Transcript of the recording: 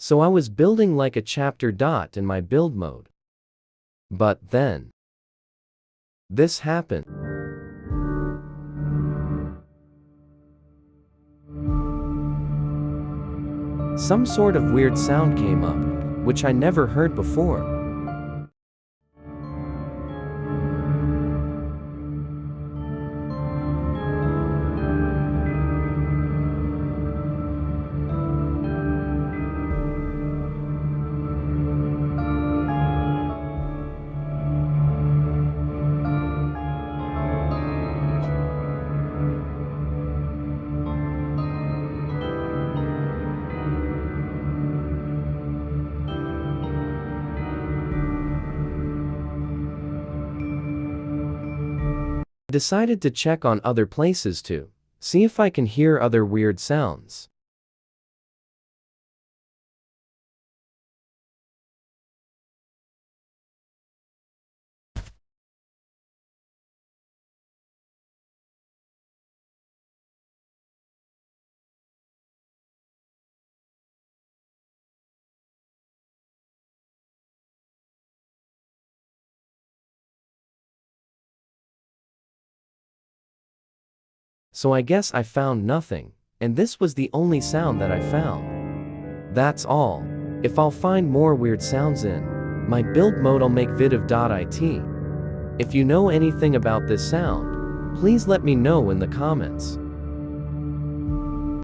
So I was building like a chapter dot in my build mode. But then this happened. Some sort of weird sound came up, which I never heard before. I decided to check on other places too, see if I can hear other weird sounds. So I guess I found nothing, and this was the only sound that I found. That's all. If I'll find more weird sounds in my build mode, I'll make vid of.it. If you know anything about this sound, please let me know in the comments.